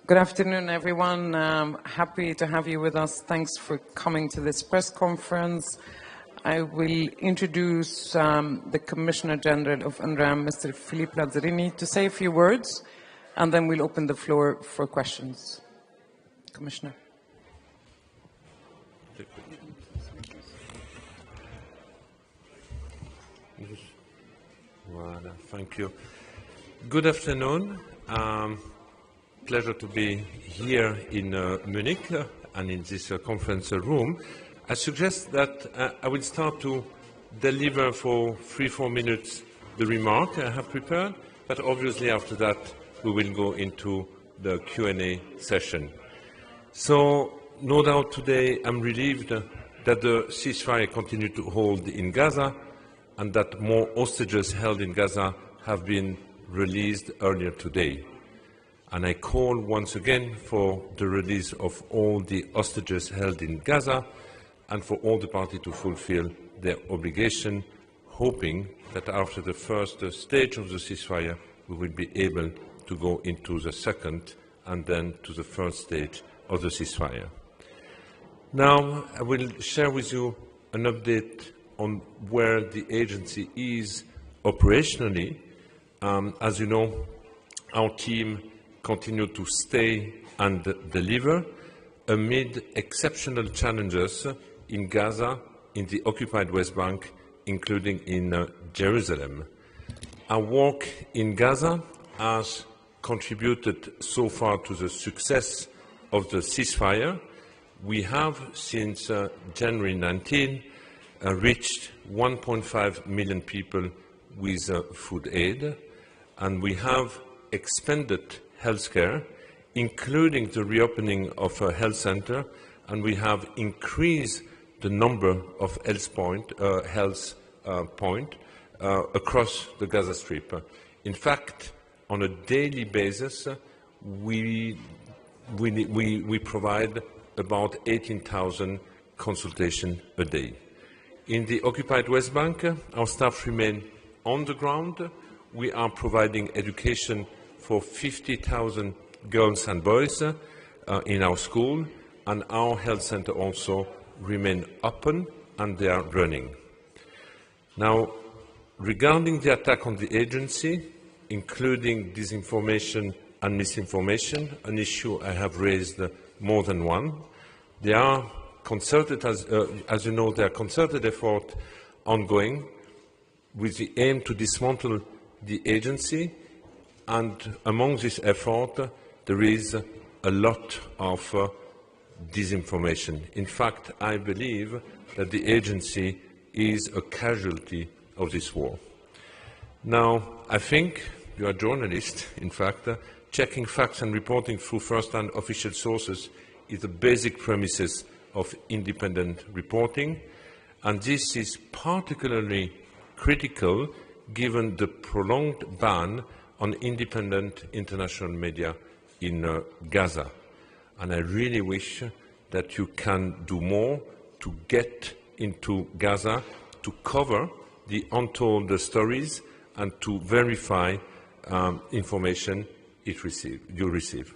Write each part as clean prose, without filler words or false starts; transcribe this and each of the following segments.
Good afternoon, everyone. Happy to have you with us. Thanks for coming to this press conference. I will introduce the Commissioner General of UNRWA, Mr. Philippe Lazzarini, to say a few words, and then we'll open the floor for questions. Commissioner. Thank you. Good afternoon. Pleasure to be here in Munich and in this conference room. I suggest that I will start to deliver for 3-4 minutes the remark I have prepared, but obviously after that we will go into the Q&A session. So no doubt today I'm relieved that the ceasefire continued to hold in Gaza and that more hostages held in Gaza have been released earlier today. And I call once again for the release of all the hostages held in Gaza and for all the parties to fulfill their obligation, hoping that after the first stage of the ceasefire, we will be able to go into the second and then to the third stage of the ceasefire. Now, I will share with you an update on where the agency is operationally. As you know, our team continued to stay and deliver amid exceptional challenges in Gaza, in the occupied West Bank, including in Jerusalem. Our work in Gaza has contributed so far to the success of the ceasefire. We have, since January 19, reached 1.5 million people with food aid, and we have expanded healthcare, including the reopening of a health center, and we have increased the number of health points across the Gaza Strip. In fact, on a daily basis, we provide about 18,000 consultations a day. In the occupied West Bank, our staff remain on the ground. We are providing education for 50,000 girls and boys in our school, and our health center also remain open and they are running. Now, regarding the attack on the agency, including disinformation and misinformation, an issue I have raised more than one, there are concerted, as you know, there are concerted efforts ongoing with the aim to dismantle the agency. And among this effort, there is a lot of disinformation. In fact, I believe that the agency is a casualty of this war. Now, I think you are journalists, in fact, checking facts and reporting through first-hand official sources is the basic premises of independent reporting, and this is particularly critical given the prolonged ban on independent international media in Gaza. And I really wish that you can do more to get into Gaza, to cover the untold stories and to verify information you receive.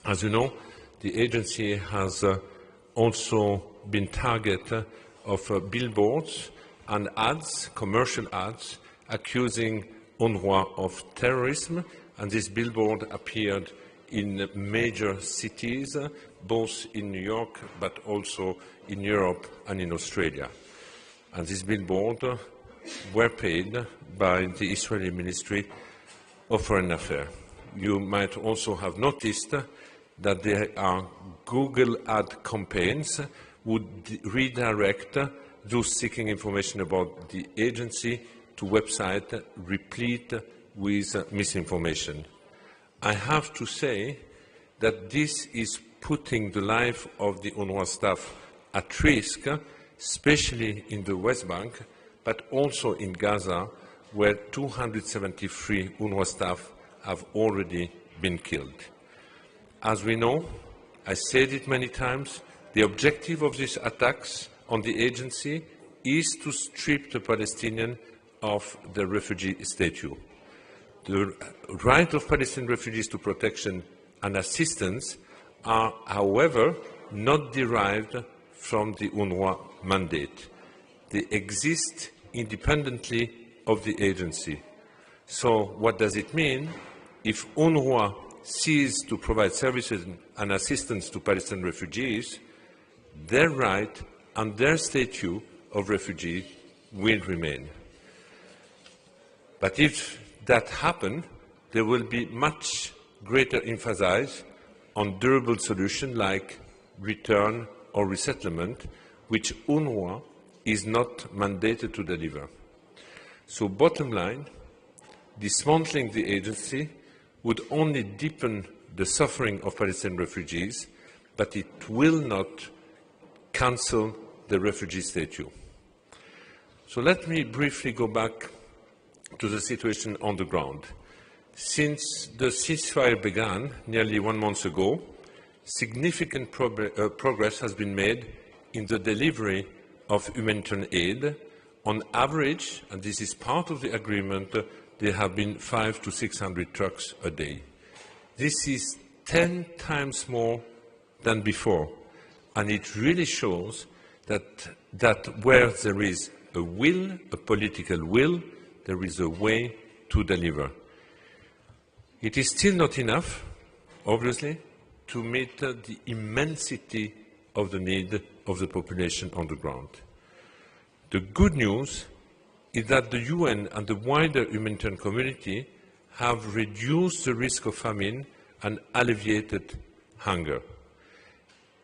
As you know, the agency has also been target of billboards and ads, commercial ads, accusing UNRWA of terrorism, and this billboard appeared in major cities, both in New York but also in Europe and in Australia. And these billboards were paid by the Israeli Ministry of Foreign Affairs. You might also have noticed that there are Google ad campaigns would redirect those seeking information about the agency to websites replete with misinformation. I have to say that this is putting the life of the UNRWA staff at risk, especially in the West Bank, but also in Gaza, where 273 UNRWA staff have already been killed. As we know, I said it many times, the objective of these attacks on the agency is to strip the Palestinians of the refugee statute. The right of Palestinian refugees to protection and assistance are, however, not derived from the UNRWA mandate. They exist independently of the agency. So what does it mean? If UNRWA ceases to provide services and assistance to Palestinian refugees, their right and their statute of refugee will remain. But if that happens, there will be much greater emphasis on durable solutions like return or resettlement, which UNRWA is not mandated to deliver. So bottom line, dismantling the agency would only deepen the suffering of Palestinian refugees, but it will not cancel the refugee statute. So let me briefly go back to the situation on the ground. Since the ceasefire began nearly 1 month ago, significant progress has been made in the delivery of humanitarian aid. On average, and this is part of the agreement, there have been 500 to 600 trucks a day. This is 10 times more than before, and it really shows that where there is a will, a political will, there is a way to deliver. It is still not enough, obviously, to meet the immensity of the need of the population on the ground. The good news is that the UN and the wider humanitarian community have reduced the risk of famine and alleviated hunger.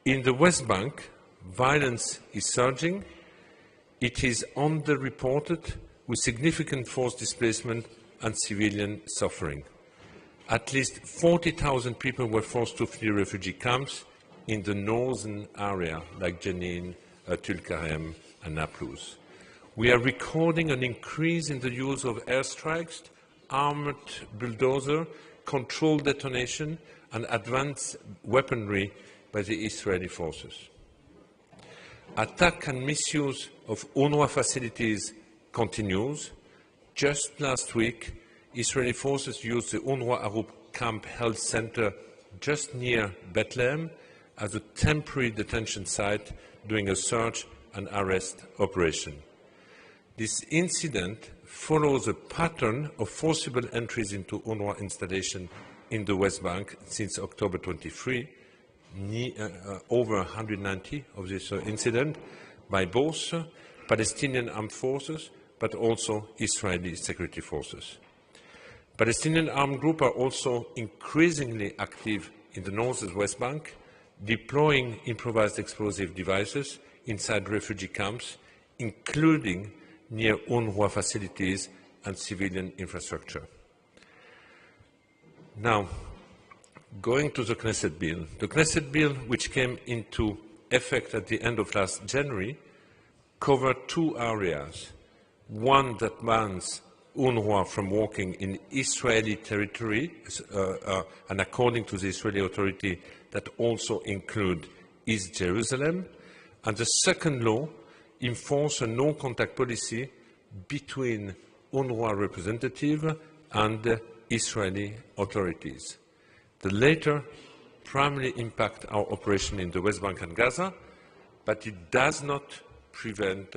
In the West Bank, violence is surging. It is underreported, with significant forced displacement and civilian suffering. At least 40,000 people were forced to flee refugee camps in the northern area, like Jenin, Tulkarem, and Nablus. We are recording an increase in the use of airstrikes, armored bulldozer, controlled detonation, and advanced weaponry by the Israeli forces. Attack and misuse of UNRWA facilities continues. Just last week, Israeli forces used the UNRWA Arub Camp Health Center just near Bethlehem as a temporary detention site during a search and arrest operation. This incident follows a pattern of forcible entries into UNRWA installation in the West Bank since October 23, over 190 of this incident by both Palestinian armed forces but also Israeli security forces. Palestinian armed groups are also increasingly active in the North and West Bank, deploying improvised explosive devices inside refugee camps, including near UNRWA facilities and civilian infrastructure. Now, going to the Knesset bill. The Knesset bill, which came into effect at the end of last January, covered two areas. One that bans UNRWA from working in Israeli territory, and according to the Israeli authority, that also include East Jerusalem. And the second law enforces a no-contact policy between UNRWA representative and Israeli authorities. The latter primarily impact our operation in the West Bank and Gaza, but it does not prevent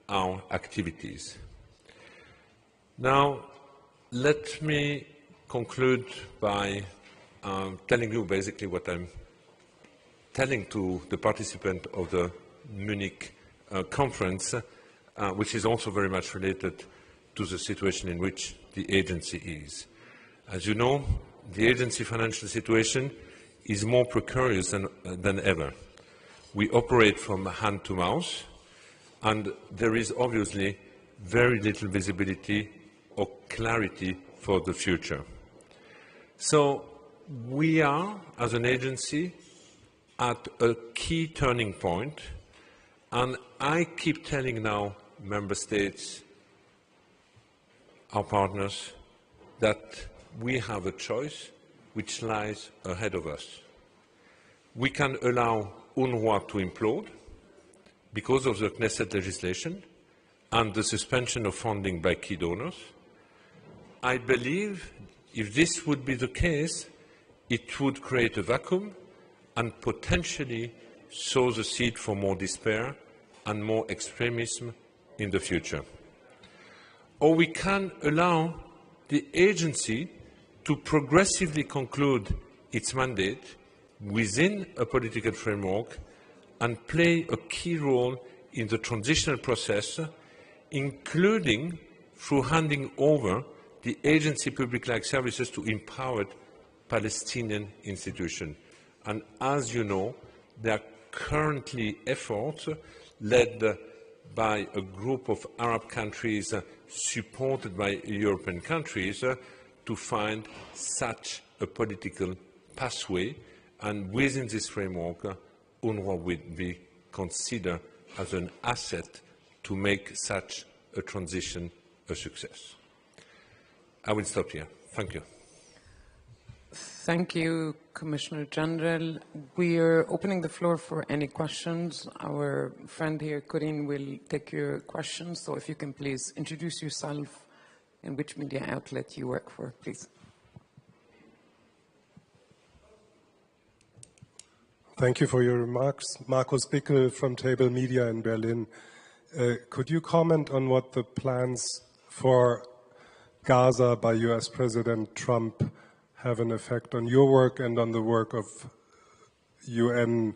our activities. Now, let me conclude by telling you basically what I'm telling to the participant of the Munich conference, which is also very much related to the situation in which the agency is. As you know, the agency financial situation is more precarious than ever. We operate from hand to mouth, and there is obviously very little visibility or clarity for the future. So we are, as an agency, at a key turning point, and I keep telling now member states, our partners, that we have a choice which lies ahead of us. We can allow UNRWA to implode because of the Knesset legislation, and the suspension of funding by key donors. I believe if this would be the case, it would create a vacuum and potentially sow the seed for more despair and more extremism in the future. Or we can allow the agency to progressively conclude its mandate within a political framework and play a key role in the transitional process, including through handing over the agency public-like services to empowered Palestinian institutions. And as you know, there are currently efforts led by a group of Arab countries supported by European countries to find such a political pathway, and within this framework, UNRWA will be considered as an asset to make such a transition a success. I will stop here. Thank you. Thank you, Commissioner General. We are opening the floor for any questions. Our friend here, Corinne, will take your questions. So if you can please introduce yourself and which media outlet you work for, please. Thank you for your remarks. Markus Bickel from Table Media in Berlin. Could you comment on what the plans for Gaza by US President Trump have an effect on your work and on the work of UN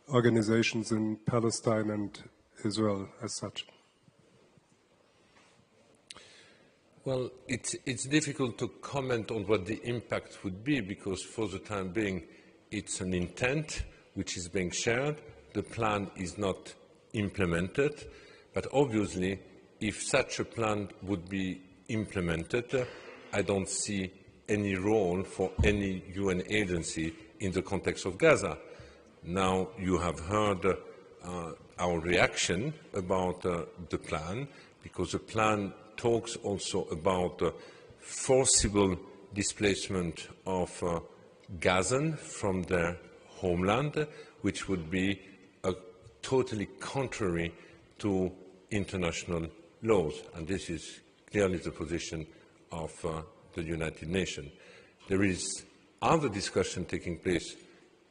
organizations in Palestine and Israel as such? Well, it's difficult to comment on what the impact would be because for the time being it's an intent which is being shared. The plan is not implemented, but obviously if such a plan would be implemented, I don't see any role for any UN agency in the context of Gaza. Now you have heard our reaction about the plan, because the plan talks also about forcible displacement of Gazan from their homeland, which would be totally contrary to international laws, and this is clearly the position of the United Nations. There is other discussion taking place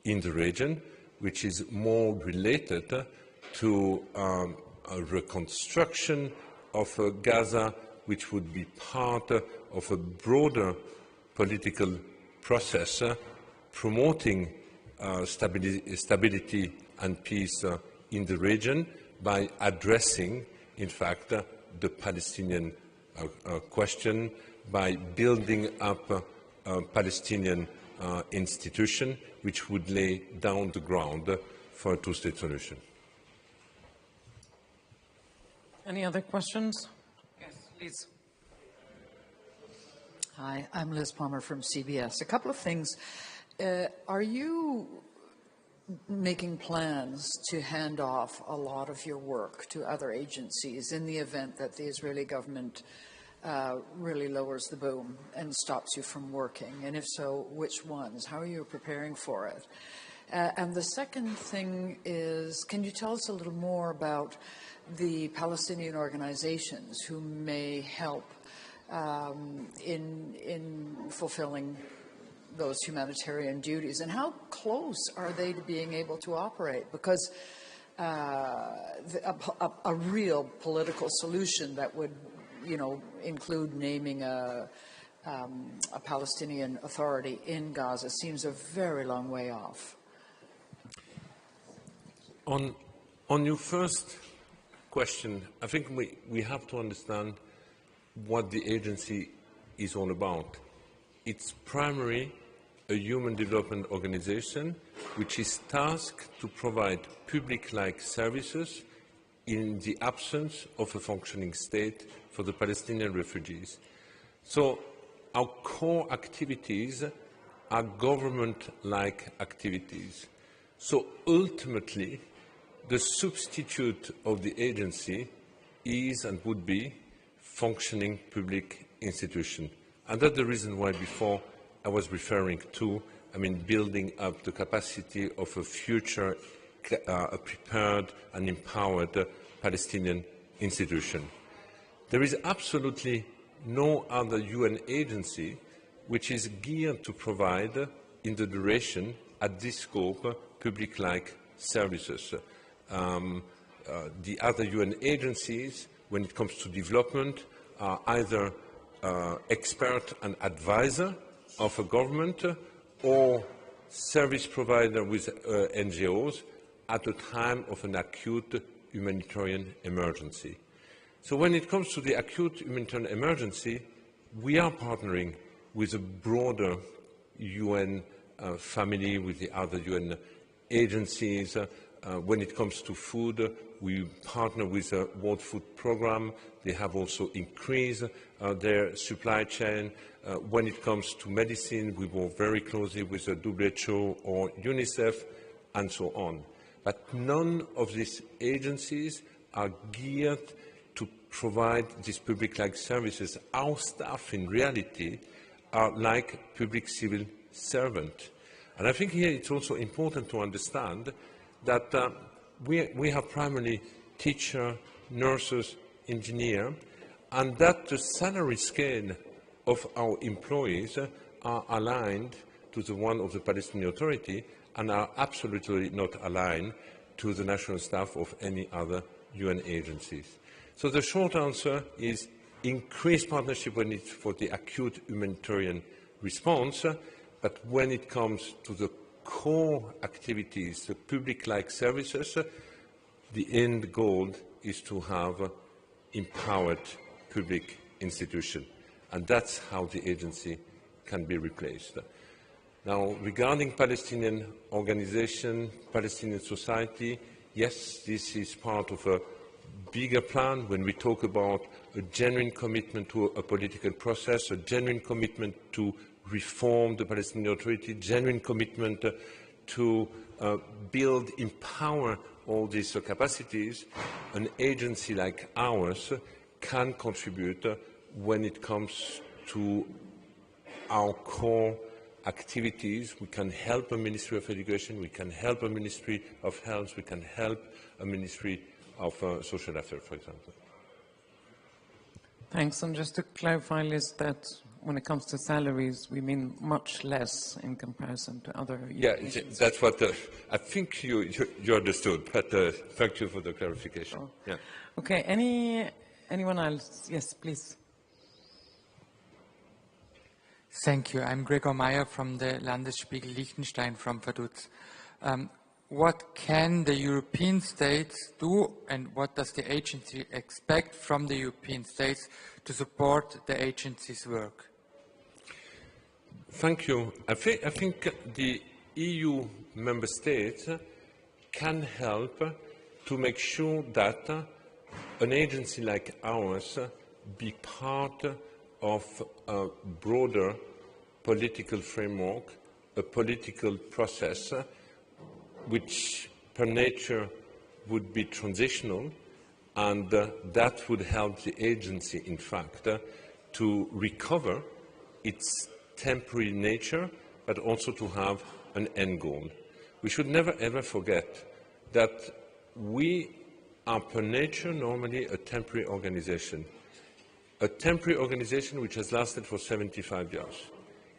in the region, which is more related to a reconstruction of Gaza, which would be part of a broader political process promoting stability and peace in the region by addressing, in fact, the Palestinian question, by building up a Palestinian institution which would lay down the ground for a two-state solution. Any other questions? Yes, please. Hi, I'm Liz Palmer from CBS. A couple of things. Are you making plans to hand off a lot of your work to other agencies in the event that the Israeli government really lowers the boom and stops you from working? And if so, which ones? How are you preparing for it? And the second thing is, can you tell us a little more about the Palestinian organizations who may help in fulfilling those humanitarian duties, and how close are they to being able to operate? Because a real political solution that would, include naming a Palestinian Authority in Gaza seems a very long way off. On your first question, I think we have to understand what the agency is all about. It's primarily a human development organization which is tasked to provide public-like services in the absence of a functioning state for the Palestinian refugees. So our core activities are government-like activities. So ultimately, the substitute of the agency is and would be functioning public institution. And that's the reason why before I was referring to, building up the capacity of a future a prepared and empowered Palestinian institution. There is absolutely no other UN agency which is geared to provide, in the duration, at this scope, public-like services. The other UN agencies, when it comes to development, are either expert and advisor of a government or service provider with NGOs at a time of an acute humanitarian emergency. So when it comes to the acute humanitarian emergency, we are partnering with a broader UN family, with the other UN agencies. When it comes to food, we partner with the World Food Programme. They have also increased their supply chain. When it comes to medicine, we work very closely with the WHO or UNICEF, and so on. But none of these agencies are geared to provide these public-like services. Our staff, in reality, are like public civil servants. And I think here it's also important to understand that we have primarily teachers, nurses, engineers, and that the salary scale of our employees are aligned to the one of the Palestinian Authority and are absolutely not aligned to the national staff of any other UN agencies. So the short answer is increased partnership when it's for the acute humanitarian response, but when it comes to the core activities, the public-like services, the end goal is to have empowered public institutions. And that's how the agency can be replaced. Now, regarding Palestinian organization, Palestinian society, yes, this is part of a bigger plan when we talk about a genuine commitment to a political process, a genuine commitment to reform the Palestinian Authority, genuine commitment to build, empower all these capacities. An agency like ours can contribute when it comes to our core activities. We can help a Ministry of Education, we can help a Ministry of Health, we can help a Ministry of Social Affairs, for example. Thanks. And just to clarify, Liz, that when it comes to salaries, we mean much less in comparison to other agencies. That's what I think you understood, but thank you for the clarification. Sure. Yeah. Okay, anyone else? Yes, please. Thank you. I'm Gregor Meyer from the Landesspiegel Liechtenstein from Vaduz. What can the European states do, and what does the agency expect from the European states to support the agency's work? Thank you. I think the EU member states can help to make sure that an agency like ours be part of a broader political framework, a political process which per nature would be transitional, and that would help the agency, in fact, to recover its temporary nature, but also to have an end goal. We should never ever forget that we are per nature normally a temporary organization which has lasted for 75 years.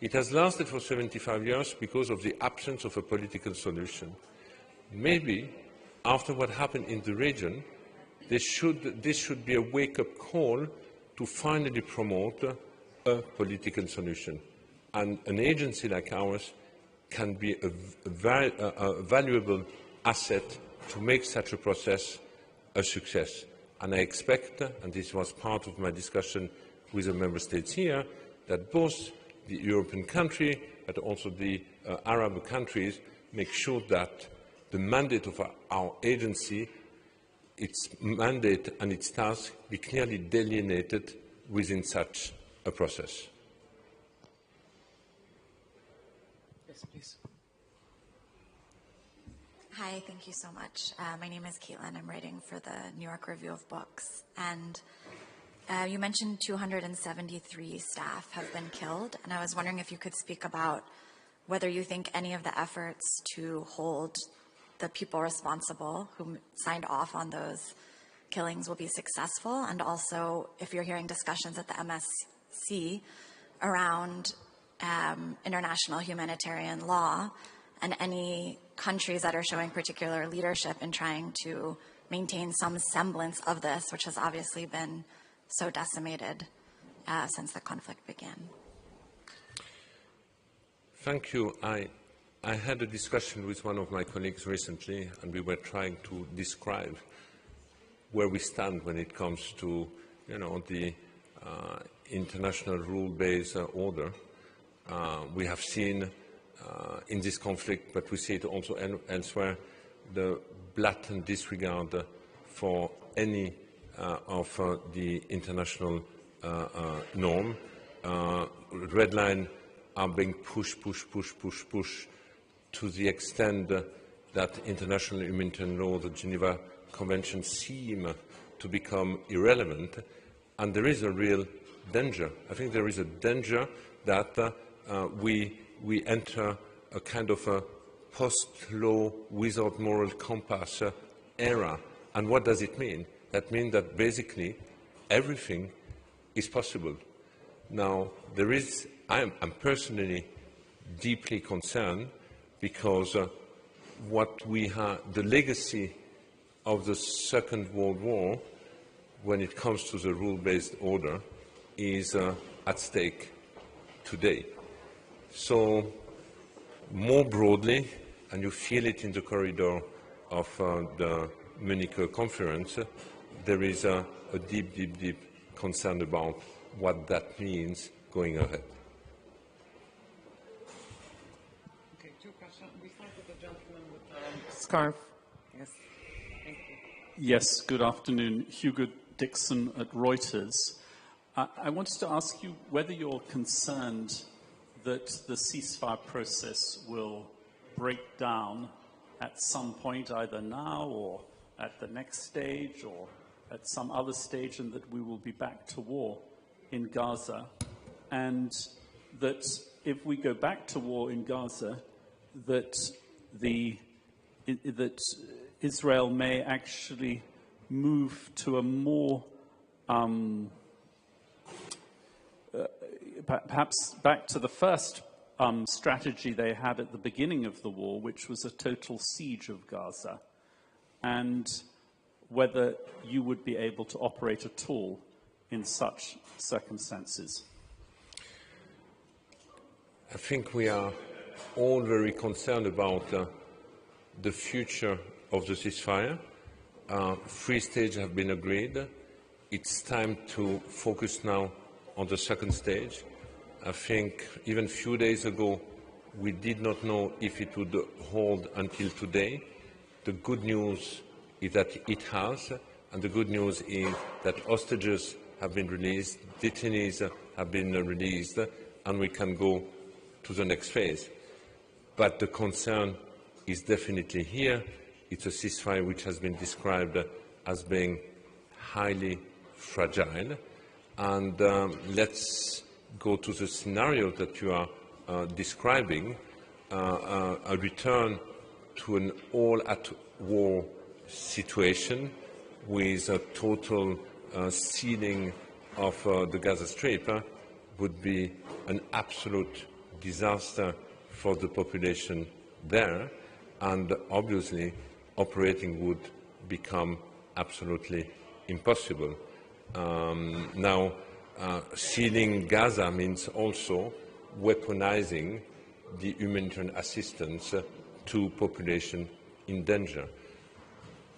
It has lasted for 75 years because of the absence of a political solution. Maybe, after what happened in the region, this should be a wake-up call to finally promote a political solution. And an agency like ours can be a valuable asset to make such a process a success. And I expect, and this was part of my discussion with the member states here, that both the European country but also the Arab countries make sure that the mandate of our agency, its mandate and its task be clearly delineated within such a process. Yes, please. Hi, thank you so much. My name is Caitlin. I'm writing for the New York Review of Books. And you mentioned 273 staff have been killed. And I was wondering if you could speak about whether you think any of the efforts to hold the people responsible who signed off on those killings will be successful, and also if you're hearing discussions at the MSC around international humanitarian law and any countries that are showing particular leadership in trying to maintain some semblance of this, which has obviously been so decimated since the conflict began. Thank you. I had a discussion with one of my colleagues recently, and we were trying to describe where we stand when it comes to, the international rule-based order. We have seen in this conflict, but we see it also elsewhere, the blatant disregard for any of the international norm. Red line are being pushed to the extent that international humanitarian law, the Geneva Convention, seem to become irrelevant, and there is a real danger. I think there is a danger that we enter a kind of a post-law without moral compass era. And what does it mean? That means that basically everything is possible. Now, I'm personally deeply concerned because what we have, the legacy of the Second World War, when it comes to the rule-based order, is at stake today. So, more broadly, and you feel it in the corridor of the Munich Conference, there is a deep concern about what that means going ahead. Okay, two questions. We start with the gentleman with the scarf. Yes. Thank you. Yes, good afternoon. Hugo Dixon at Reuters. I wanted to ask you whether you're concerned that the ceasefire process will break down at some point, either now or at the next stage or at some other stage, and that we will be back to war in Gaza, and that if we go back to war in Gaza, that Israel may actually move to a more perhaps back to the first strategy they had at the beginning of the war, which was a total siege of Gaza, and whether you would be able to operate at all in such circumstances. I think we are all very concerned about the future of the ceasefire. 3 stages have been agreed. It's time to focus now on the second stage. I think even a few days ago we did not know if it would hold until today. The good news is that it has, and the good news is that hostages have been released, detainees have been released, and we can go to the next phase. But the concern is definitely here. It's a ceasefire which has been described as being highly fragile. And let's go to the scenario that you are describing, a return to an all-at-war situation with a total sealing of the Gaza Strip would be an absolute disaster for the population there, and obviously operating would become absolutely impossible. Now, sealing Gaza means also weaponizing the humanitarian assistance to population in danger.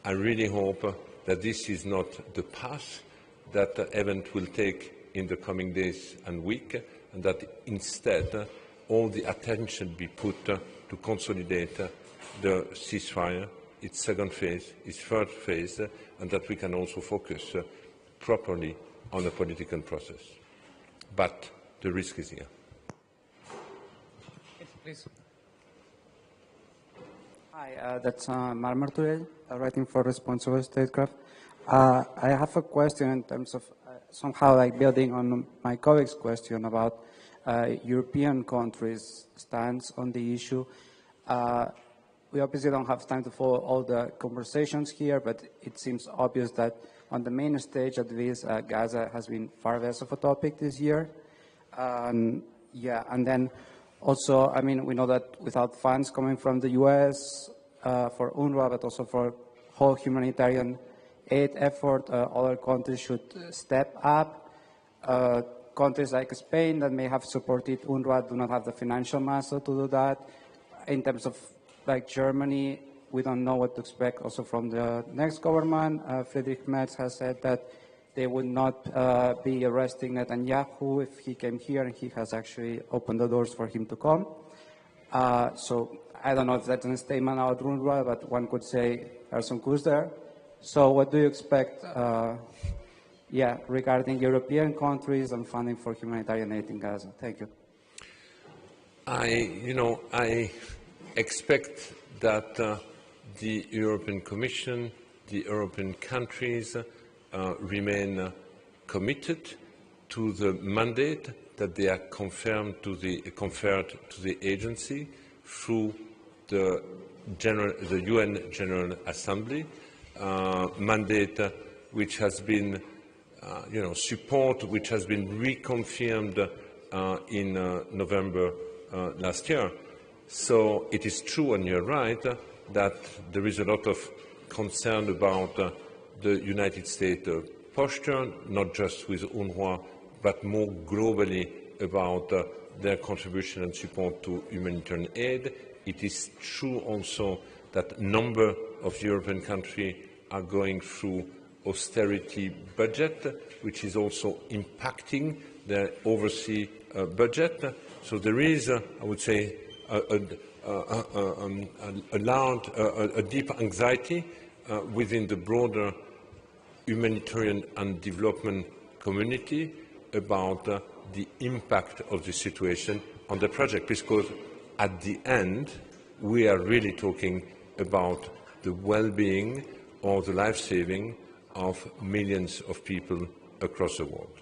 I really hope that this is not the path that the event will take in the coming days and weeks, and that instead all the attention be put to consolidate the ceasefire, its second phase, its third phase, and that we can also focus properly on the political process. But the risk is here. Yes, please. Hi, that's Marmar Turel, writing for Responsible Statecraft. I have a question in terms of somehow like building on my colleague's question about European countries' stance on the issue. We obviously don't have time to follow all the conversations here, but it seems obvious that on the main stage, at least, Gaza has been far less of a topic this year. Yeah, and then also, I mean, we know that without funds coming from the U.S. For UNRWA, but also for whole humanitarian aid effort, other countries should step up. Countries like Spain that may have supported UNRWA do not have the financial muscle to do that. In terms of like Germany, we don't know what to expect also from the next government. Friedrich Merz has said that they would not be arresting Netanyahu if he came here, and he has actually opened the doors for him to come. So I don't know if that's a statement about UNRWA, but one could say there's some clues there. So what do you expect, regarding European countries and funding for humanitarian aid in Gaza? Thank you. I expect that the European Commission, the European countries remain committed to the mandate that they are conferred to the agency through the UN General Assembly mandate, which has been, support which has been reconfirmed in November last year. So it is true, and you're right, that there is a lot of concern about the United States posture, not just with UNRWA, but more globally about their contribution and support to humanitarian aid. It is true also that a number of European countries are going through austerity budget, which is also impacting their overseas budget. So there is, I would say, a deep anxiety within the broader humanitarian and development community about the impact of the situation on the project, because at the end we are really talking about the well-being or the life-saving of millions of people across the world.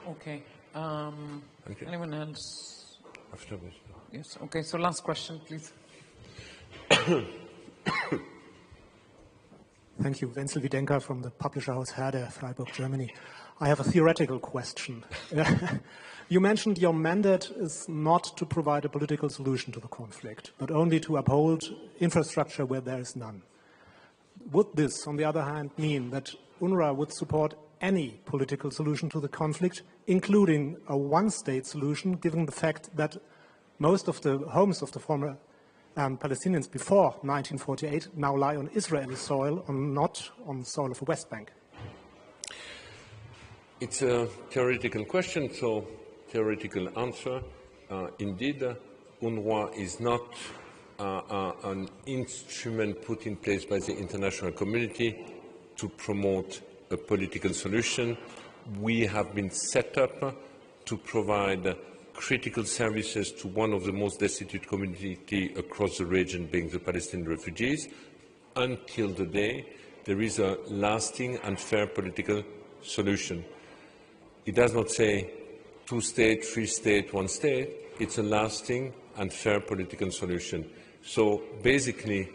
Okay. Anyone else? Yes. Okay. So last question, please. Thank you. Wenzel Wiedenker from the publisher house Herde, Freiburg, Germany. I have a theoretical question. You mentioned your mandate is not to provide a political solution to the conflict, but only to uphold infrastructure where there is none. Would this, on the other hand, mean that UNRWA would support any political solution to the conflict, including a one-state solution, given the fact that most of the homes of the former Palestinians before 1948 now lie on Israeli soil and not on the soil of the West Bank? It's a theoretical question, so theoretical answer. Indeed, UNRWA is not an instrument put in place by the international community to promote a political solution. We have been set up to provide critical services to one of the most destitute communities across the region, being the Palestinian refugees, until the day there is a lasting and fair political solution. It does not say two-state, three-state, one state. It's a lasting and fair political solution. So basically,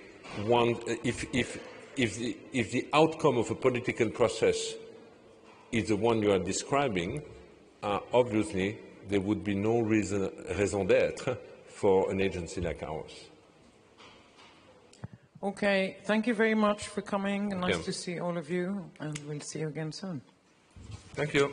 if the outcome of a political process is the one you are describing, obviously there would be no raison d'être for an agency like ours. Okay, thank you very much for coming. Nice to see all of you, and we'll see you again soon. Thank you.